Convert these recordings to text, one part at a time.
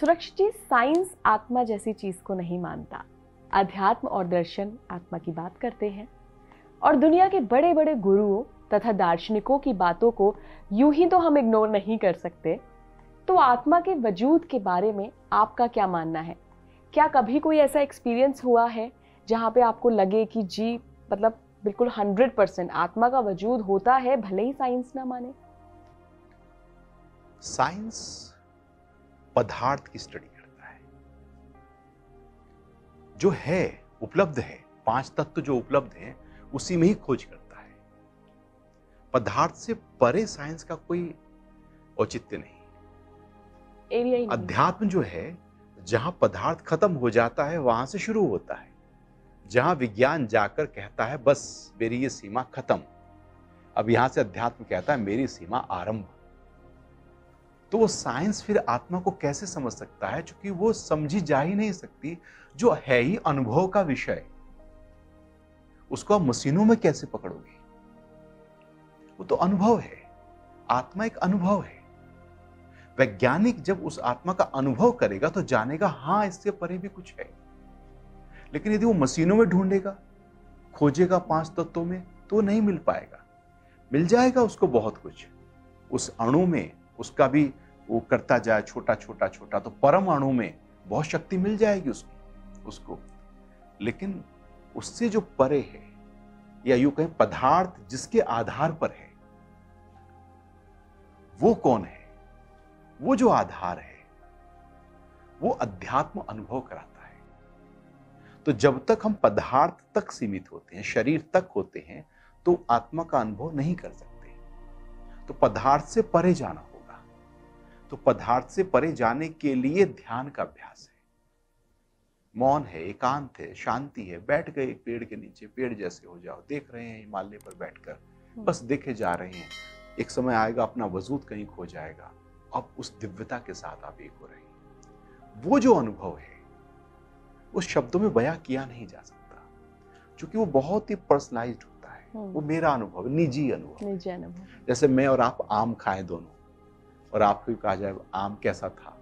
सुरक्षित जी, साइंस आत्मा जैसी चीज को नहीं मानता। अध्यात्म और दर्शन आत्मा की बात करते हैं और दुनिया के बड़े बड़े गुरुओं तथा दार्शनिकों की बातों को यूं ही तो हम इग्नोर नहीं कर सकते। तो आत्मा के वजूद के बारे में आपका क्या मानना है? क्या कभी कोई ऐसा एक्सपीरियंस हुआ है जहां पे आपको लगे कि जी मतलब बिल्कुल 100% आत्मा का वजूद होता है, भले ही साइंस ना माने? साइंस पदार्थ की स्टडी करता है, जो है उपलब्ध है, 5 तत्व जो उपलब्ध हैं उसी में ही खोज करता है। पदार्थ से परे साइंस का कोई औचित्य नहीं। एरिया ही नहीं। अध्यात्म जो है, जहां पदार्थ खत्म हो जाता है वहां से शुरू होता है, जहां विज्ञान जाकर कहता है बस मेरी ये सीमा खत्म, अब यहां से अध्यात्म कहता है मेरी सीमा आरंभ। तो वो साइंस फिर आत्मा को कैसे समझ सकता है, क्योंकि वो समझी जा ही नहीं सकती, जो है ही अनुभव का विषय। उसको आप मशीनों में कैसे पकड़ोगे? वो तो अनुभव है। आत्मा एक अनुभव है। वैज्ञानिक जब उस आत्मा का अनुभव करेगा तो जानेगा हां इससे परे भी कुछ है। लेकिन यदि वो मशीनों में ढूंढेगा, खोजेगा 5 तत्वों में, तो नहीं मिल पाएगा। मिल जाएगा उसको बहुत कुछ, उस अणु में उसका भी वो करता जाए छोटा छोटा छोटा, तो परम अणु में बहुत शक्ति मिल जाएगी उसको। लेकिन उससे जो परे है, या यूं कहें पदार्थ जिसके आधार पर है, वो कौन है? वो जो आधार है वो अध्यात्म अनुभव कराता है। तो जब तक हम पदार्थ तक सीमित होते हैं, शरीर तक होते हैं, तो आत्मा का अनुभव नहीं कर सकते। तो पदार्थ से परे जाना होगा। तो पदार्थ से परे जाने के लिए ध्यान का अभ्यास है, मौन है, एकांत है, शांति है। बैठ गए एक पेड़ के नीचे, पेड़ जैसे हो जाओ, देख रहे हैं हिमालय पर बैठकर, बस देखे जा रहे हैं। एक समय आएगा अपना वजूद कहीं खो जाएगा, अब उस दिव्यता के साथ आप एक हो रहे हैं। वो जो अनुभव है उस शब्दों में बयां किया नहीं जा सकता, क्योंकि वो बहुत ही पर्सनलाइज्ड होता है। वो मेरा अनुभव, निजी अनुभव। जैसे मैं और आप आम खाएं दोनों, और आपको कहा जाए आम कैसा था,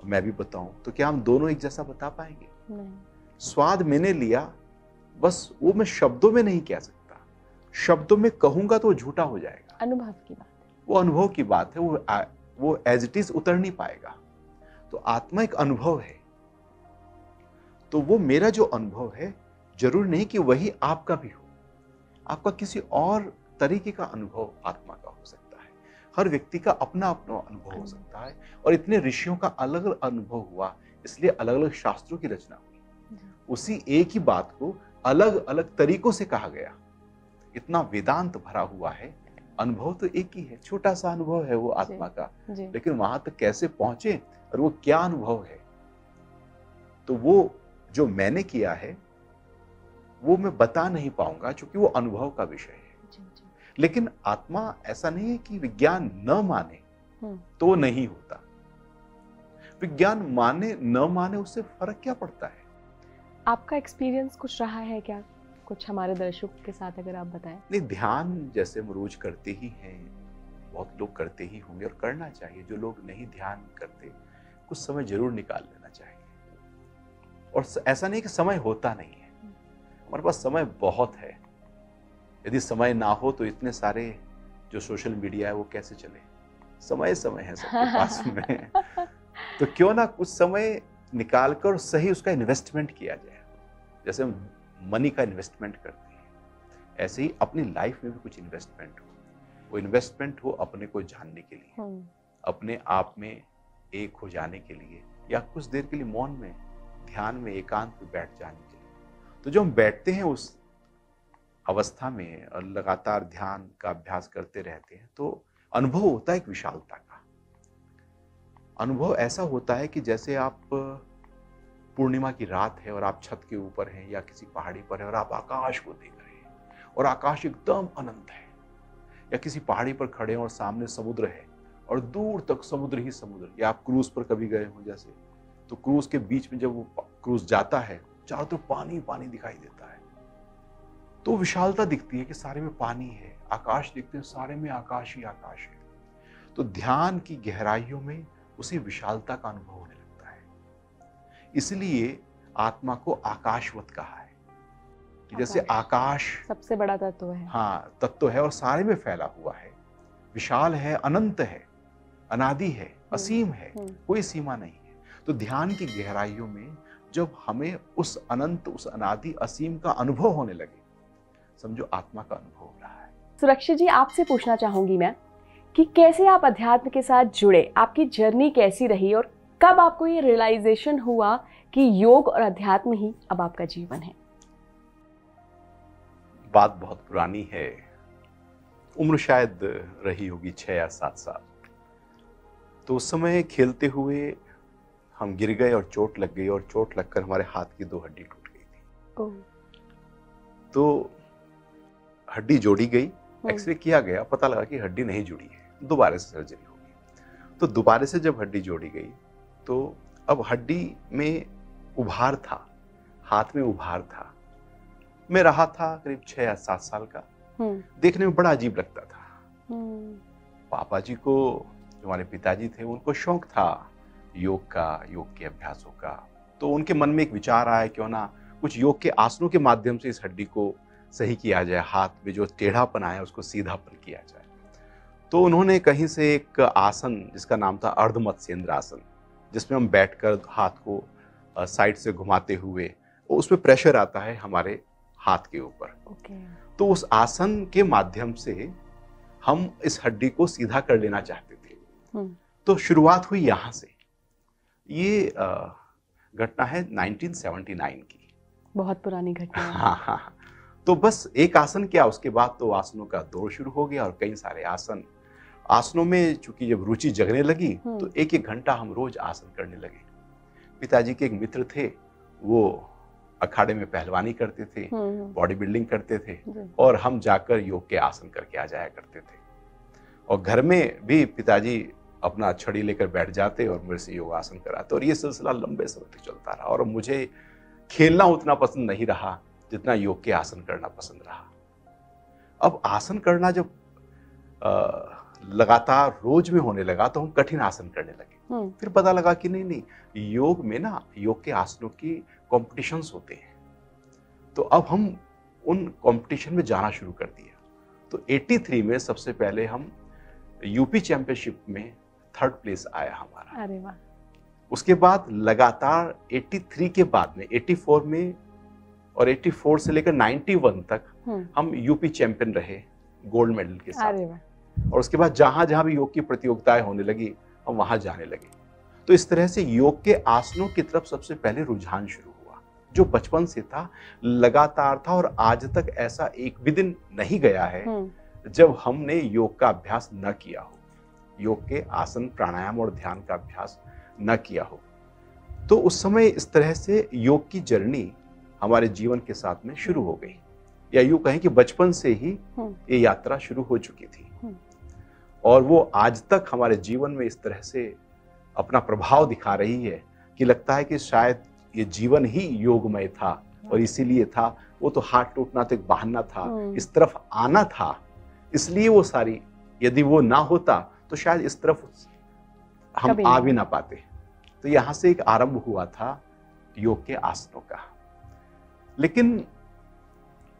मैं भी बताऊं, तो क्या हम दोनों एक जैसा बता पाएंगे? नहीं। स्वाद मैंने लिया, बस वो मैं शब्दों में नहीं कह सकता। शब्दों में कहूंगा तो वो झूठा हो जाएगा। अनुभव की बात, वो अनुभव की बात है, वो एज इट इज उतर नहीं पाएगा। तो आत्मा एक अनुभव है। तो वो मेरा जो अनुभव है, जरूर नहीं कि वही आपका भी हो। आपका किसी और तरीके का अनुभव आत्मा का हो सकता है। हर व्यक्ति का अपना अपना अनुभव हो सकता है। और इतने ऋषियों का अलग अलग अनुभव हुआ, इसलिए अलग अलग शास्त्रों की रचना हुई। उसी एक ही बात को अलग अलग तरीकों से कहा गया। इतना वेदांत भरा हुआ है। अनुभव तो एक ही है, छोटा सा अनुभव है वो आत्मा का, लेकिन वहां तक कैसे पहुंचे और वो क्या अनुभव है, तो वो जो मैंने किया है वो मैं बता नहीं पाऊंगा, क्योंकि वो अनुभव का विषय है। लेकिन आत्मा ऐसा नहीं है कि विज्ञान न माने तो नहीं होता। विज्ञान माने न माने उससे फर्क क्या पड़ता है? आपका एक्सपीरियंस कुछ रहा है क्या, कुछ हमारे दर्शकों के साथ अगर आप बताएं? नहीं, ध्यान जैसे हम रोज करते ही हैं, बहुत लोग करते ही होंगे और करना चाहिए। जो लोग नहीं ध्यान करते, कुछ समय जरूर निकाल लेना चाहिए। और ऐसा नहीं कि समय होता नहीं है, हमारे पास समय बहुत है। यदि समय ना हो तो इतने सारे जो सोशल मीडिया है वो कैसे चले? समय समय है सबके पास में। तो क्यों ना कुछ समय निकालकर सही उसका इन्वेस्टमेंट किया जाए। जैसे हम मनी का इन्वेस्टमेंट करते हैं, ऐसे ही अपनी लाइफ में भी कुछ इन्वेस्टमेंट हो। वो इन्वेस्टमेंट हो अपने को जानने के लिए, अपने आप में एक हो जाने के लिए, या कुछ देर के लिए मौन में, ध्यान में, एकांत में बैठ जाने के लिए। तो जो हम बैठते हैं उस अवस्था में और लगातार ध्यान का अभ्यास करते रहते हैं, तो अनुभव होता है एक विशालता का। अनुभव ऐसा होता है कि जैसे आप पूर्णिमा की रात है और आप छत के ऊपर हैं या किसी पहाड़ी पर हैं और आप आकाश को देख रहे हैं और आकाश एकदम अनंत है, या किसी पहाड़ी पर खड़े हैं और सामने समुद्र है और दूर तक समुद्र ही समुद्र। या आप क्रूज पर कभी गए हो जैसे, तो क्रूज के बीच में जब वो क्रूज जाता है, चारों तरफ पानी पानी दिखाई देता है, तो विशालता दिखती है कि सारे में पानी है। आकाश दिखते हैं, सारे में आकाश ही आकाश है। तो ध्यान की गहराइयों में उसी विशालता का अनुभव होना इसलिए आत्मा को आकाशवत कहा है। जैसे आकाश सबसे बड़ा तत्व है, हाँ तत्व है और सारे में फैला हुआ है, विशाल है, अनंत है, अनादि है, असीम है, कोई सीमा नहीं है। तो ध्यान की गहराइयों में जब हमें उस अनंत, उस अनादि, असीम का अनुभव होने लगे, समझो आत्मा का अनुभव हो रहा है। सुरक्षित जी, आपसे पूछना चाहूंगी मैं कि कैसे आप अध्यात्म के साथ जुड़े, आपकी जर्नी कैसी रही और कब आपको ये रियलाइजेशन हुआ कि योग और अध्यात्म ही अब आपका जीवन है? बात बहुत पुरानी है, उम्र शायद रही होगी 6 या 7 साल। तो उस समय खेलते हुए हम गिर गए और चोट लग गई, और चोट लगकर हमारे हाथ की 2 हड्डी टूट गई थी। तो हड्डी जोड़ी गई, एक्सरे किया गया, पता लगा कि हड्डी नहीं जुड़ी है, दोबारा से सर्जरी होगी। तो दोबारा से जब हड्डी जोड़ी गई तो अब हड्डी में उभार था, हाथ में उभार था। मैं रहा था करीब 6 या 7 साल का, देखने में बड़ा अजीब लगता था। पापा जी को, जो हमारे पिताजी थे, उनको शौक था योग का, योग के अभ्यासों का। तो उनके मन में एक विचार आया, क्यों ना कुछ योग के आसनों के माध्यम से इस हड्डी को सही किया जाए, हाथ में जो टेढ़ापन आया उसको सीधापन किया जाए। तो उन्होंने कहीं से एक आसन जिसका नाम था अर्धमत्स्येंद्र आसन, जिसमें हम बैठकर हाथ को साइड से घुमाते हुए, उसमें प्रेशर आता है हमारे हाथ के ऊपर। तो उस आसन के माध्यम से हम इस हड्डी को सीधा कर लेना चाहते थे। तो शुरुआत हुई यहाँ से। ये घटना है 1979 की, बहुत पुरानी घटना है। हाँ। तो बस एक आसन क्या, उसके बाद तो आसनों का दौर शुरू हो गया और कई सारे आसनों में चूंकि जब रुचि जगने लगी तो 1-1 घंटा हम रोज आसन करने लगे। पिताजी के एक मित्र थे, वो अखाड़े में पहलवानी करते थे, बॉडी बिल्डिंग करते थे, और हम जाकर योग के आसन करके आ जाया करते थे। और घर में भी पिताजी अपना छड़ी लेकर बैठ जाते और मेरे से योगासन कराते, और ये सिलसिला लंबे समय तक चलता रहा। और मुझे खेलना उतना पसंद नहीं रहा जितना योग के आसन करना पसंद रहा। अब आसन करना जब लगातार रोज में होने लगा तो हम कठिन आसन करने लगे। फिर पता लगा कि नहीं, योग में ना, योग के आसनों की कॉम्पिटिशन्स होते हैं। तो अब हम उन कॉम्पिटिशन में जाना शुरू कर दिया। तो 83 में सबसे पहले हम यूपी चैंपियनशिप में 3rd प्लेस आया हमारा। अरे वाह। उसके बाद लगातार 83 के बाद में 84 में और 84 से लेकर 91 तक हम यूपी चैंपियन रहे, गोल्ड मेडल के साथ। अरे वाह। और उसके बाद जहां जहां भी योग की प्रतियोगिताएं होने लगी हम वहां जाने लगे। तो इस तरह से योग के आसनों की तरफ सबसे पहले रुझान शुरू हुआ, जो बचपन से था, लगातार था, और आज तक ऐसा एक भी दिन नहीं गया है जब हमने योग का अभ्यास न किया हो, योग के आसन, प्राणायाम और ध्यान का अभ्यास न किया हो। तो उस समय इस तरह से योग की जर्नी हमारे जीवन के साथ में शुरू हो गई, या यूं कहें कि बचपन से ही ये यात्रा शुरू हो चुकी थी। और वो आज तक हमारे जीवन में इस तरह से अपना प्रभाव दिखा रही है कि लगता है कि शायद ये जीवन ही योगमय था, और इसीलिए था। वो तो हाथ टूटना तो एक बहाना था, इस तरफ आना था, इसलिए वो सारी, यदि वो ना होता तो शायद इस तरफ हम आ भी ना पाते। तो यहां से एक आरंभ हुआ था योग के आसनों का। लेकिन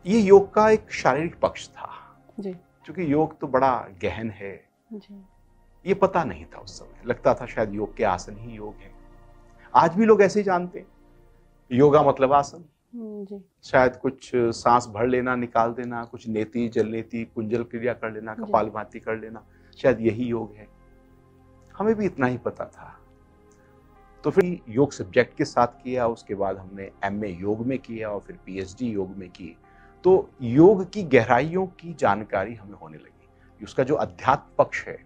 ये योग का एक शारीरिक पक्ष था जी, क्योंकि योग तो बड़ा गहन है जी। ये पता नहीं था उस समय, लगता था शायद योग के आसन ही योग है। आज भी लोग ऐसे ही जानते हैं, योगा मतलब आसन जी। शायद कुछ सांस भर लेना, निकाल देना, कुछ नेति, जलनेति, कुंजल क्रिया कर लेना, कपालभाति कर लेना, शायद यही योग है। हमें भी इतना ही पता था। तो फिर योग सब्जेक्ट के साथ किया, उसके बाद हमने MA योग में किया और फिर PhD योग में की। तो योग की गहराइयों की जानकारी हमें होने लगी, उसका जो अध्यात्म पक्ष है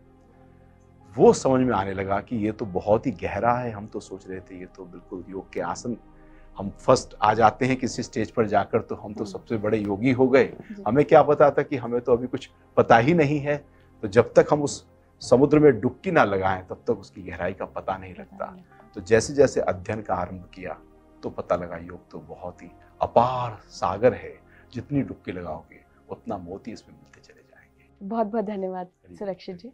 वो समझ में आने लगा कि ये तो बहुत ही गहरा है। हम तो सोच रहे थे ये तो बिल्कुल योग के आसन, हम फर्स्ट आ जाते हैं किसी स्टेज पर जाकर तो हम तो सबसे बड़े योगी हो गए। हमें क्या पता था कि हमें तो अभी कुछ पता ही नहीं है। तो जब तक हम उस समुद्र में डुबकी ना लगाएं तब तक उसकी गहराई का पता नहीं लगता। तो जैसे जैसे अध्ययन का आरंभ किया तो पता लगा योग तो बहुत ही अपार सागर है, जितनी डुबकी लगाओगे उतना मोती इसमें मिलते चले जाएंगे। बहुत बहुत धन्यवाद सुरक्षित जी।